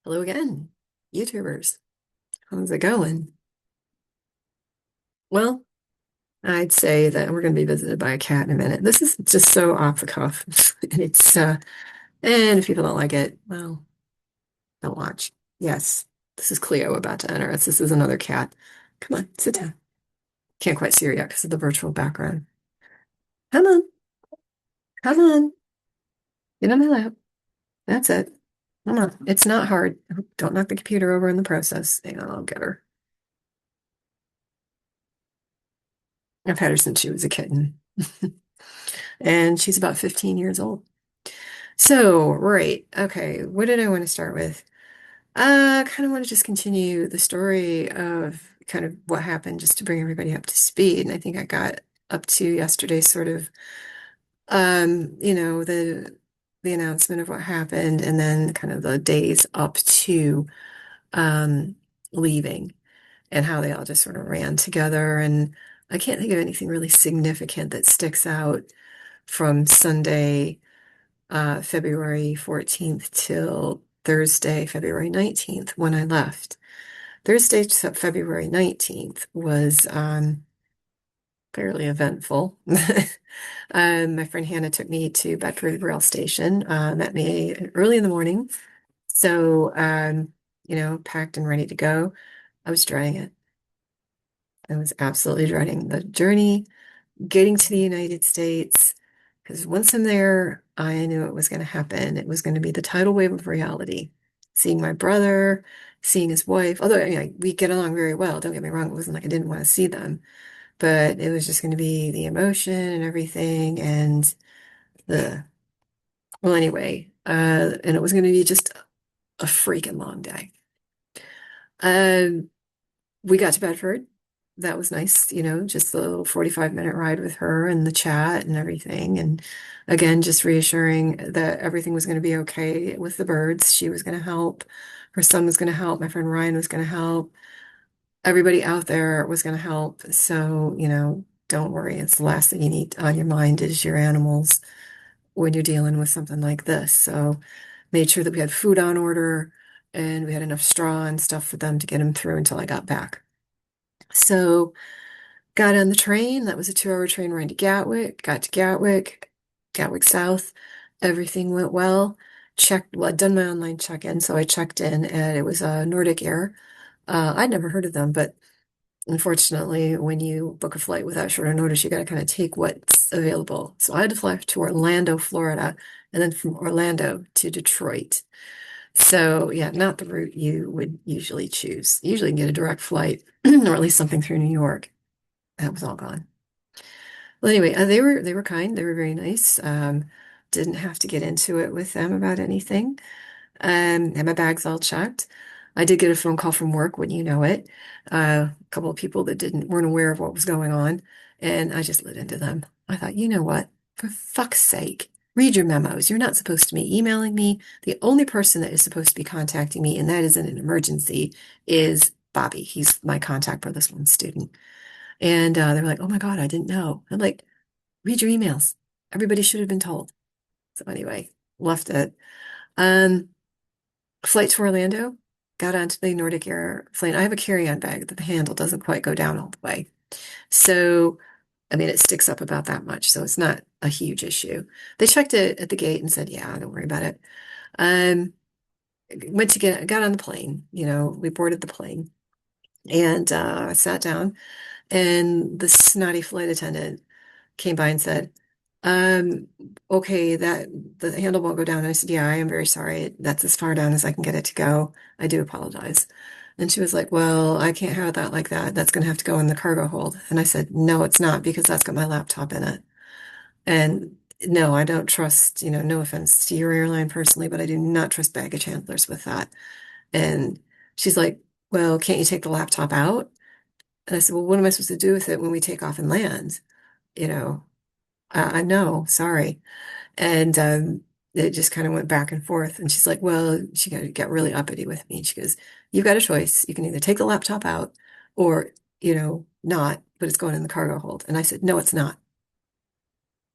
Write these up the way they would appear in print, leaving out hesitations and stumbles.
Hello again, YouTubers. How's it going? Well, I'd say that we're going to be visited by a cat in a minute. This is just so off the cuff. And and if people don't like it, well, don't watch. Yes, this is Cleo about to enter us. This is another cat. Come on, sit down. Can't quite see her yet because of the virtual background. Come on, come on. Get on my lap. That's it. Come on. It's not hard. Don't knock the computer over in the process. Hang on, I'll get her. I've had her since she was a kitten. And she's about 15 years old. So, right. Okay. What did I want to start with? Kind of want to just continue the story of kind of what happened just to bring everybody up to speed. And I think I got up to yesterday sort of the announcement of what happened and then kind of the days up to um leaving and how they all just sort of ran together. And I can't think of anything really significant that sticks out from Sunday February 14th till Thursday, February 19th, when I left. Thursday, February 19th was fairly eventful. My friend Hannah took me to Bedford Rail Station, met me early in the morning. So, packed and ready to go. I was dreading it. I was absolutely dreading the journey, getting to the United States, because once I'm there, I knew it was going to happen. It was going to be the tidal wave of reality. Seeing my brother, seeing his wife, although we get along very well, don't get me wrong, it wasn't like I didn't want to see them, but it was just going to be the emotion and everything and the, well, anyway, and it was going to be just a freaking long day. Um, we got to Bedford. That was nice, just the little 45-minute ride with her and the chat and everything. And again, just reassuring that everything was going to be okay with the birds. She was going to help. Her son was going to help. My friend Ryan was going to help. Everybody out there was going to help. So, don't worry. It's the last thing you need on your mind is your animals when you're dealing with something like this. So, made sure that we had food on order and we had enough straw and stuff for them to get them through until I got back. So, got on the train. That was a 2-hour train ride to Gatwick. Got to Gatwick, Gatwick South. Everything went well. I'd done my online check-in, so I checked in, and it was Nordic Air. I'd never heard of them, but unfortunately, when you book a flight without shorter notice, you got to kind of take what's available. So I had to fly to Orlando, Florida, and then from Orlando to Detroit. So yeah, not the route you would usually choose. You usually can get a direct flight, or at least something through New York. That was all gone. Well, anyway, they were kind. They were very nice. Didn't have to get into it with them about anything. And my bags all checked. I did get a phone call from work, when you know it. A couple of people that didn't weren't aware of what was going on, and I just lit into them. I thought, you know what? For fuck's sake, read your memos. You're not supposed to be emailing me. The only person that is supposed to be contacting me, and that is in an emergency, is Bobby. He's my contact for this one student. And they were like, "Oh my God, I didn't know." I'm like, "Read your emails. Everybody should have been told." So anyway, left it. Um, Flight to Orlando, got onto the Nordic Air plane. I have a carry-on bag that the handle doesn't quite go down all the way. So, I mean, it sticks up about that much, so it's not a huge issue. They checked it at the gate and said, "Yeah, don't worry about it." Um, got on the plane. We boarded the plane and I sat down, and the snotty flight attendant came by and said, um, okay, that the handle won't go down. And I said, "Yeah, I am very sorry. That's as far down as I can get it to go. I do apologize." And she was like, "Well, I can't have that like that. That's going to have to go in the cargo hold." And I said, "No, it's not, because that's got my laptop in it." And no, I don't trust, no offense to your airline personally, but I do not trust baggage handlers with that. And she's like, "Well, can't you take the laptop out?" And I said, "Well, what am I supposed to do with it when we take off and land?" You know, I know, sorry. And it just kind of went back and forth. And she's like, "Well," she got really uppity with me. She goes, "You've got a choice. You can either take the laptop out or, not, but it's going in the cargo hold." And I said, "No, it's not."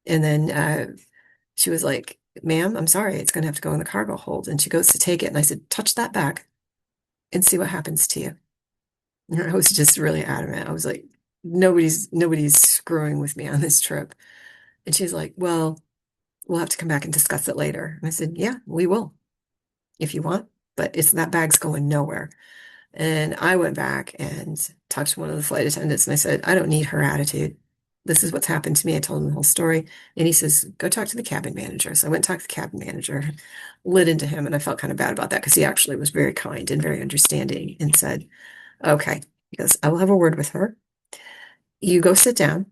And then she was like, ma'am, I'm sorry, it's going to have to go in the cargo hold. And she goes to take it. And I said, touch that bag and see what happens to you. And I was just really adamant. I was like, nobody's screwing with me on this trip. And she's like, well, we'll have to come back and discuss it later. And I said, yeah, we will if you want, but it's that bag's going nowhere. And I went back and talked to one of the flight attendants and I said, I don't need her attitude. This is what's happened to me. I told him the whole story. And he says, go talk to the cabin manager. So I went and talked to the cabin manager, lit into him. And I felt kind of bad about that because he actually was very kind and very understanding and said, okay, he goes, I will have a word with her. You go sit down.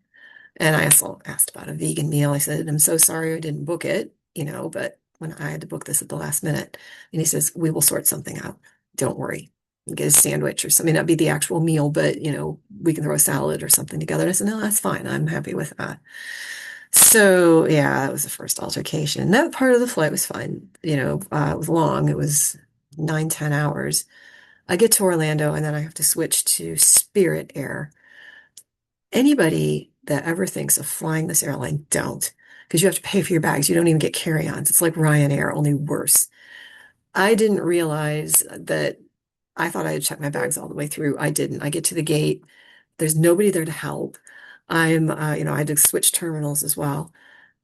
And I also asked about a vegan meal. I said, I'm so sorry I didn't book it, but when I had to book this at the last minute. And he says, we will sort something out. Don't worry. Get a sandwich or something. Not be the actual meal, but, we can throw a salad or something together. And I said, no, that's fine. I'm happy with that. So, yeah, that was the first altercation. That part of the flight was fine. It was long. It was 9, 10 hours. I get to Orlando and then I have to switch to Spirit Air. Anybody that ever thinks of flying this airline, don't, because you have to pay for your bags. You don't even get carry-ons. It's like Ryanair, only worse. I didn't realize that I thought I had checked my bags all the way through. I didn't. I get to the gate. There's nobody there to help. I had to switch terminals as well.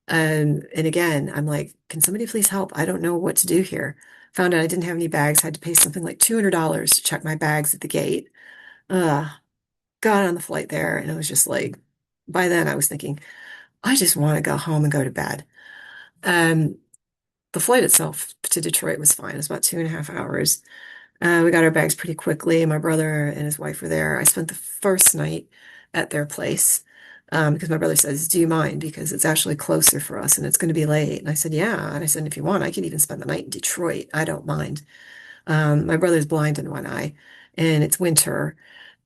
And again, I'm like, can somebody please help? I don't know what to do here. Found out I didn't have any bags. Had to pay something like $200 to check my bags at the gate. Uh, got on the flight there, and it was just like, by then I was thinking, I just want to go home and go to bed. Um, the flight itself to Detroit was fine. It was about 2.5 hours. We got our bags pretty quickly. My brother and his wife were there. I spent the first night at their place because my brother says, do you mind? Because it's actually closer for us and it's going to be late. And I said, yeah. And I said, if you want, I could even spend the night in Detroit. I don't mind. My brother's blind in one eye and it's winter.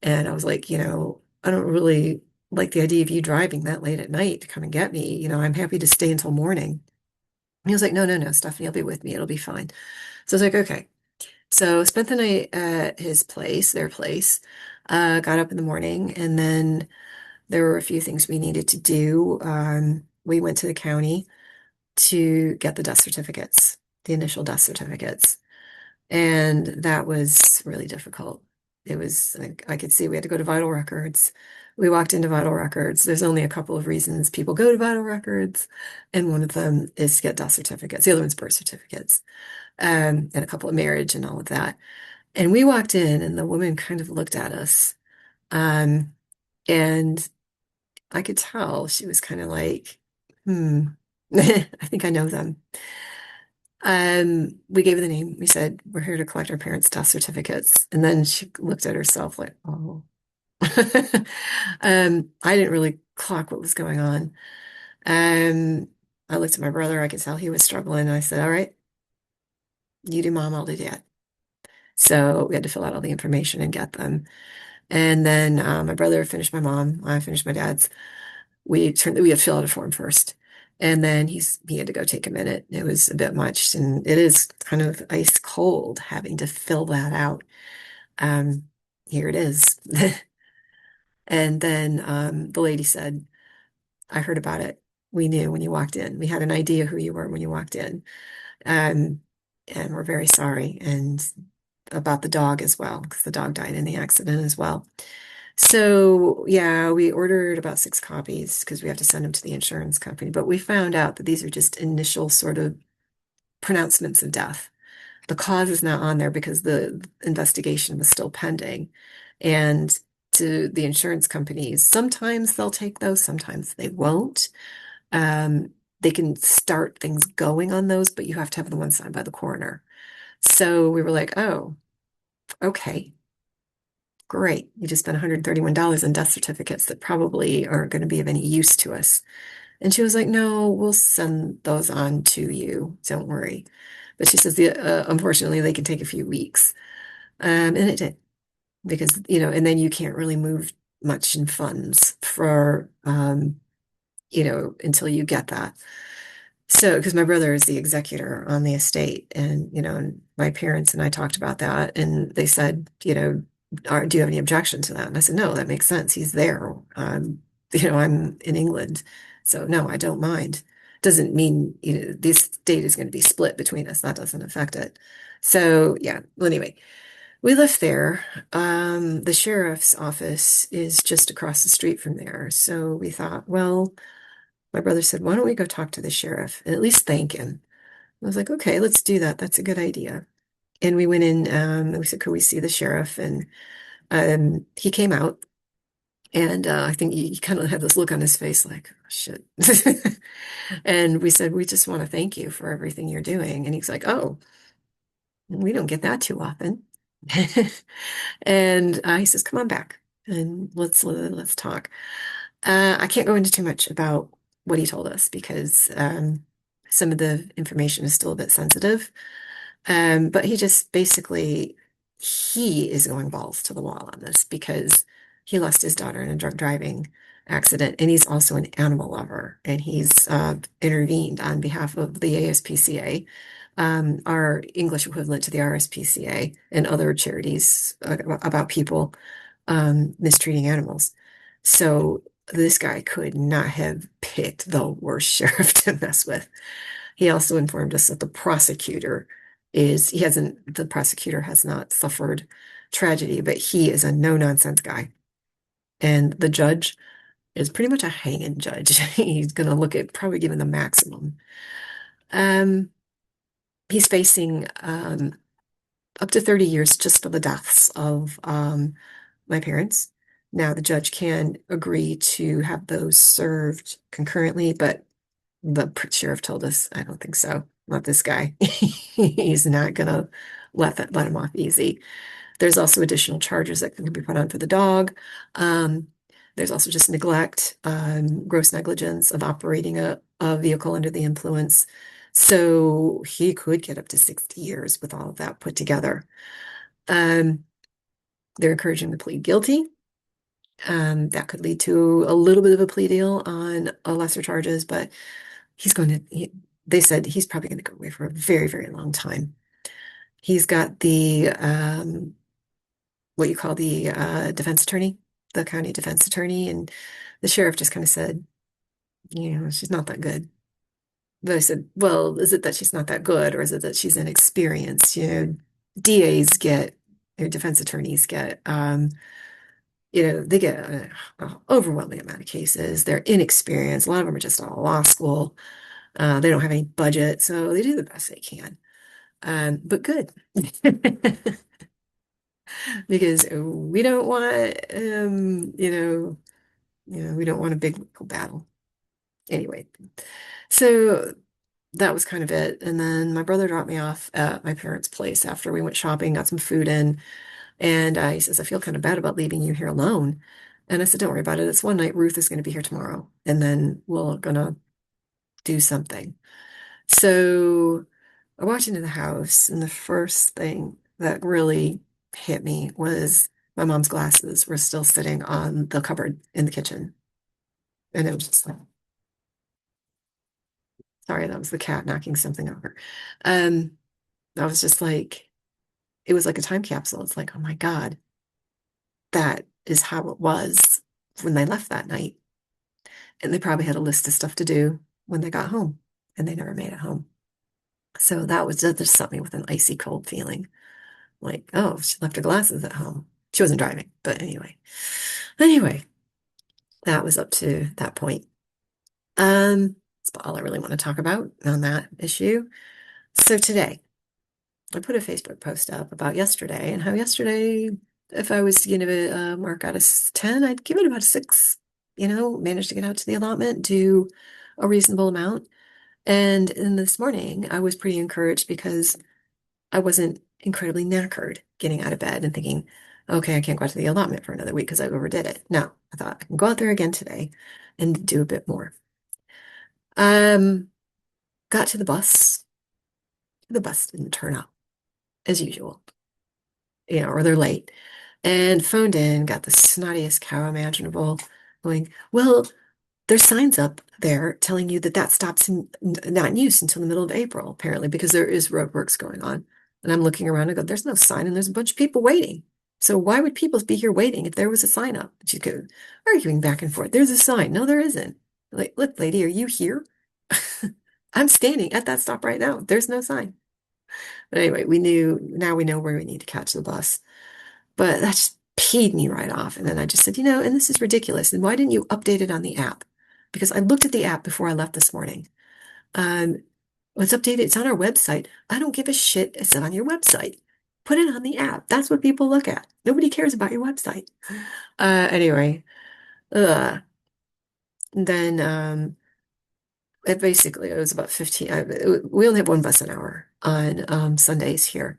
And I was like, I don't really like the idea of you driving that late at night to come and get me. I'm happy to stay until morning. And he was like, no, no, no, Stephanie, will be with me. It'll be fine. So I was like, okay. So spent the night at his place, their place, got up in the morning, and then there were a few things we needed to do. We went to the county to get the death certificates, the initial death certificates. And that was really difficult. It was, I could see we had to go to Vital Records. We walked into Vital Records. There's only a couple of reasons people go to Vital Records, and one of them is to get death certificates. The other one's birth certificates, and a couple of marriage and all of that. And we walked in, and the woman kind of looked at us, um, and I could tell she was kind of like, hmm, I think I know them. We gave her the name. We said, we're here to collect our parents' death certificates. And then she looked at herself like, oh. I didn't really clock what was going on. Um, I looked at my brother. I could tell he was struggling. I said, all right, you do mom, I'll do dad. So we had to fill out all the information and get them. And then my brother finished my mom. I finished my dad's. We had to fill out a form first. And then he had to go take a minute. It was a bit much, and it is kind of ice cold having to fill that out. Um, Here it is. And then the lady said, I heard about it. We knew when you walked in. We had an idea who you were when you walked in. Um, and we're very sorry. And about the dog as well, because the dog died in the accident as well. So, yeah, we ordered about 6 copies because we have to send them to the insurance company. But we found out that these are just initial sort of pronouncements of death. The cause is not on there because the investigation was still pending. And to the insurance companies, sometimes they'll take those, sometimes they won't. Um, they can start things going on those, but you have to have the one signed by the coroner. So we were like, oh, okay. Great. You just spent $131 on death certificates that probably aren't going to be of any use to us. And she was like, no, we'll send those on to you. Don't worry. But she says, unfortunately, they can take a few weeks. And it did because, and then you can't really move much in funds for, until you get that. So, because my brother is the executor on the estate, and my parents and I talked about that, and they said, do you have any objection to that? And I said, no, that makes sense. He's there. I'm in England, so no, I don't mind. Doesn't mean, this state is going to be split between us. That doesn't affect it. So yeah. Well, anyway, we left there. The sheriff's office is just across the street from there. So we thought, well, my brother said, why don't we go talk to the sheriff and at least thank him? I was like, okay, let's do that. That's a good idea. And we went in, and we said, could we see the sheriff? And he came out, and I think he kind of had this look on his face like, oh, shit. And we said, we just want to thank you for everything you're doing. And he's like, oh, we don't get that too often. And he says, come on back and let's talk. I can't go into too much about what he told us because some of the information is still a bit sensitive. But he just basically, he is going balls to the wall on this because he lost his daughter in a drunk driving accident, and he's also an animal lover, and he's intervened on behalf of the ASPCA, our English equivalent to the RSPCA, and other charities about people mistreating animals. So this guy could not have picked the worst sheriff to mess with. He also informed us that the prosecutor has not suffered tragedy, but he is a no-nonsense guy. And the judge is pretty much a hanging judge. He's going to look at probably giving the maximum. Um, he's facing up to 30 years just for the deaths of my parents. Now, the judge can agree to have those served concurrently, but the sheriff told us, I don't think so. Not this guy. He's not gonna let him off easy. There's also additional charges that can be put on for the dog. Um, there's also just neglect, gross negligence of operating a vehicle under the influence. So he could get up to 60 years with all of that put together. Um, they're encouraging him to plead guilty. That could lead to a little bit of a plea deal on lesser charges, but they said he's probably going to go away for a very, very long time. He's got the, what you call the defense attorney, the county defense attorney, and the sheriff just kind of said, she's not that good. But I said, well, is it that she's not that good, or is it that she's inexperienced? DAs get, or defense attorneys get, they get an overwhelming amount of cases. They're inexperienced. A lot of them are just out of law school. They don't have any budget, so they do the best they can. But good. Because we don't want, we don't want a big legal battle. Anyway, so that was kind of it. And then my brother dropped me off at my parents' place after we went shopping, got some food in, and he says, I feel kind of bad about leaving you here alone. And I said, don't worry about it. It's one night. Ruth is going to be here tomorrow, and then we're gonna do something. So I walked into the house, and the first thing that really hit me was my mom's glasses were still sitting on the cupboard in the kitchen. And it was just like, sorry, that was the cat knocking something over. Um, I was just like, it was like a time capsule. It's like, oh my God, that is how it was when they left that night. And they probably had a list of stuff to do when they got home, and they never made it home. So that just something with an icy cold feeling. Like, oh, she left her glasses at home. She wasn't driving, but anyway. Anyway, that was up to that point. That's all I really want to talk about on that issue. So today, I put a Facebook post up about yesterday and how yesterday, if I was to give it a mark out of 10, I'd give it about a 6. Managed to get out to the allotment, do a reasonable amount. And then this morning, I was pretty encouraged because I wasn't incredibly knackered getting out of bed and thinking, okay, I can't go out to the allotment for another week because I overdid it. No, I thought I can go out there again today and do a bit more. Um, got to the bus. The bus didn't turn up as usual, or they're late. And phoned in, got the snottiest cow imaginable, going, well, there's signs up there telling you that stops not in use until the middle of April, apparently, because there is roadworks going on. And I'm looking around and go, there's no sign, and there's a bunch of people waiting. So why would people be here waiting if there was a sign up? She go arguing back and forth. There's a sign. No, there isn't. Like, look, lady, are you here? I'm standing at that stop right now. There's no sign. But anyway, now we know where we need to catch the bus. But that just peed me right off. And then I just said, and this is ridiculous. And why didn't you update it on the app? Because I looked at the app before I left this morning. Um, it's updated. It's on our website. I don't give a shit. It's on your website. Put it on the app. That's what people look at. Nobody cares about your website. Anyway, uh, then it was about 15. We only have one bus an hour on Sundays here.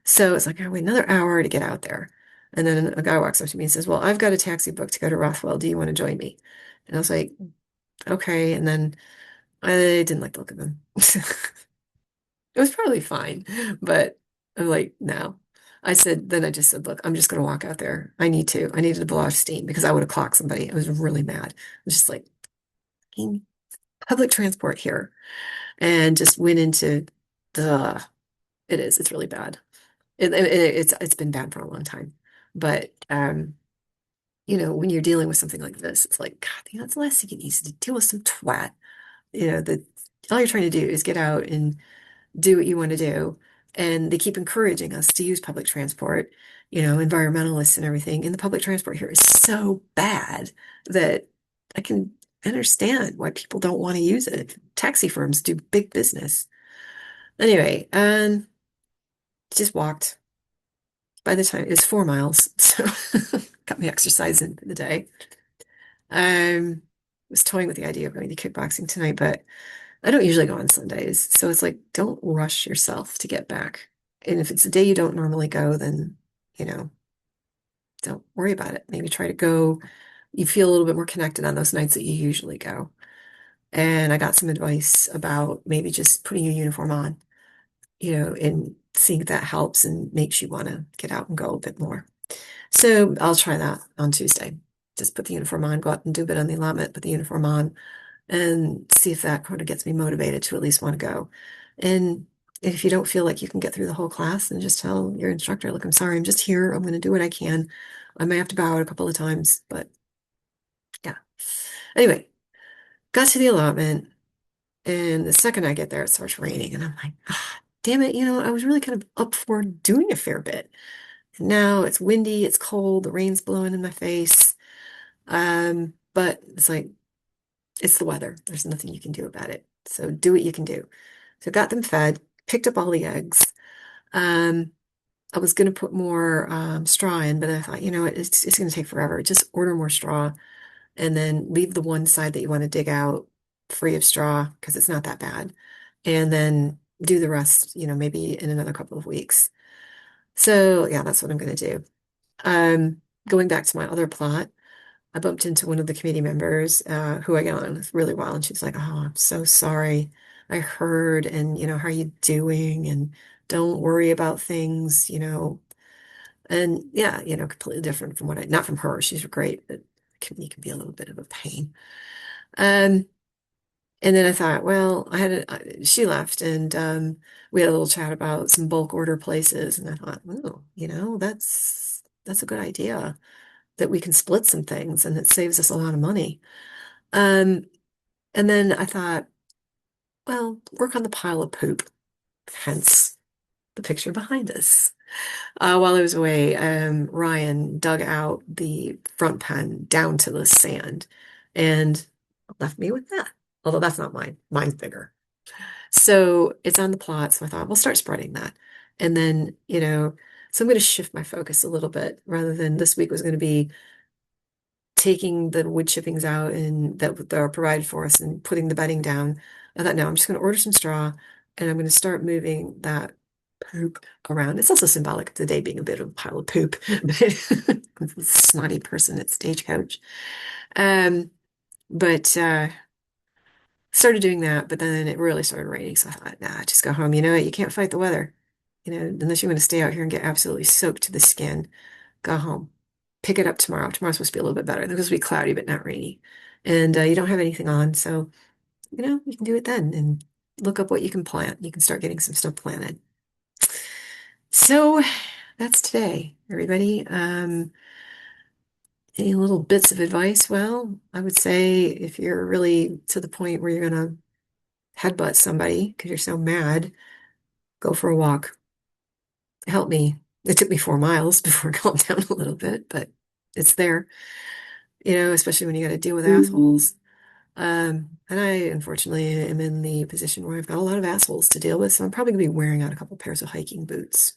So it's like, I wait another hour to get out there. And then a guy walks up to me and says, well, I've got a taxi booked to go to Rothwell. Do you want to join me? And I was like, okay. And then I didn't like the look of him. It was probably fine, but I'm like, no. Then I just said, look, I'm just going to walk out there. I needed to blow off steam because I would have clocked somebody. I was really mad. I was just like, "Fucking public transport here," and just went into the, it's really bad. It's been bad for a long time. But, when you're dealing with something like this, it's like, God, that's the last thing you need is to deal with some twat. That all you're trying to do is get out and do what you want to do. And they keep encouraging us to use public transport, environmentalists and everything. And the public transport here is so bad that I can understand why people don't want to use it. Taxi firms do big business. Anyway, just walked. By the time it was 4 miles, so got me exercise in for the day. Was toying with the idea of going to kickboxing tonight, but I don't usually go on Sundays. So it's like, don't rush yourself to get back. And if it's a day you don't normally go, then, you know, don't worry about it. Maybe try to go. You feel a little bit more connected on those nights that you usually go. And I got some advice about maybe just putting your uniform on, and seeing if that helps and makes you want to get out and go a bit more. So I'll try that on Tuesday. Just put the uniform on, go out and do a bit on the allotment, put the uniform on, and see if that kind of gets me motivated to at least want to go. And if you don't feel like you can get through the whole class, then just tell your instructor, look, I'm sorry, I'm just here. I'm going to do what I can. I may have to bow out a couple of times, but yeah. Anyway, got to the allotment, and the second I get there, it starts raining, and I'm like, ah, damn it, I was really kind of up for doing a fair bit. And now it's windy, it's cold, the rain's blowing in my face. But it's like, it's the weather. There's nothing you can do about it. So do what you can do. So got them fed, picked up all the eggs. Um, I was going to put more straw in, but I thought, what, it's going to take forever. Just order more straw and then leave the one side that you want to dig out free of straw because it's not that bad. And then do the rest, maybe in another couple of weeks. So yeah, that's what I'm going to do. Going back to my other plot. I bumped into one of the committee members who I get on with really well, and she's like, "Oh, I'm so sorry. I heard, and how are you doing? And don't worry about things, And yeah, completely different from not from her. She's great, but the committee can be a little bit of a pain. Um, and then I thought, well, she left, and we had a little chat about some bulk order places, and I thought, oh, that's a good idea that we can split some things, and it saves us a lot of money. Um, and then I thought, well, work on the pile of poop, hence the picture behind us. While I was away, Ryan dug out the front pen down to the sand and left me with that. Although that's not mine. Mine's bigger. So it's on the plot. So I thought, we'll start spreading that. And then, so I'm going to shift my focus a little bit rather than this week was going to be taking the wood chippings out and that are provided for us and putting the bedding down. I thought, no, I'm just going to order some straw and I'm going to start moving that poop around. It's also symbolic of the day being a bit of a pile of poop, but snotty person at Stagecoach. Um, but started doing that, but then it really started raining. So I thought, nah, just go home. You know what? You can't fight the weather. Unless you want to stay out here and get absolutely soaked to the skin, go home. Pick it up tomorrow. Tomorrow's supposed to be a little bit better. It's supposed to be cloudy, but not rainy. And you don't have anything on, so you can do it then and look up what you can plant. You can start getting some stuff planted. So that's today, everybody. Any little bits of advice? Well, I would say if you're really to the point where you're gonna headbutt somebody because you're so mad, go for a walk. Help me. It took me 4 miles before it calmed down a little bit, but it's there, especially when you got to deal with assholes. And I unfortunately am in the position where I've got a lot of assholes to deal with, so I'm probably gonna be wearing out a couple pairs of hiking boots.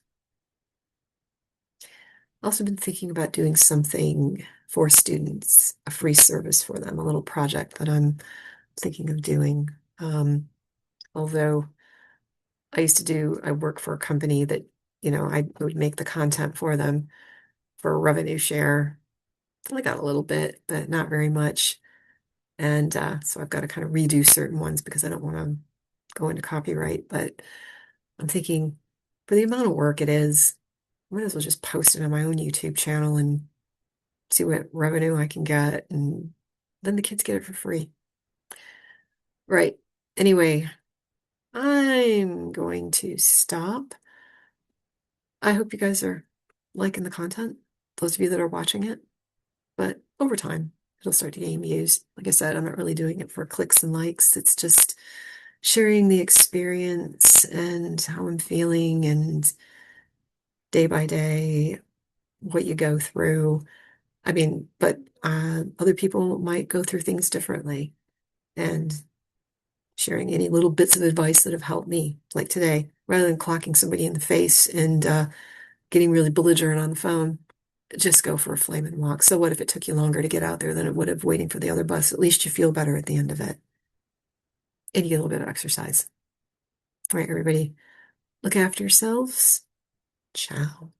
Also been thinking about doing something for students, a free service for them, a little project that I'm thinking of doing. Although I work for a company that, I would make the content for them for a revenue share. I got a little bit, but not very much. And so I've got to kind of redo certain ones because I don't want to go into copyright. But I'm thinking for the amount of work it is, I might as well just post it on my own YouTube channel and see what revenue I can get. And then the kids get it for free. Right. Anyway, I'm going to stop. I hope you guys are liking the content, those of you that are watching it. But over time, it'll start to gain views. Like I said, I'm not really doing it for clicks and likes. It's just sharing the experience and how I'm feeling and day by day what you go through. I mean, but other people might go through things differently, and sharing any little bits of advice that have helped me, like today, rather than clocking somebody in the face and getting really belligerent on the phone, just go for a flaming walk. So what if it took you longer to get out there than it would have waiting for the other bus? At least you feel better at the end of it, and you get a little bit of exercise. All right, everybody, look after yourselves. Ciao.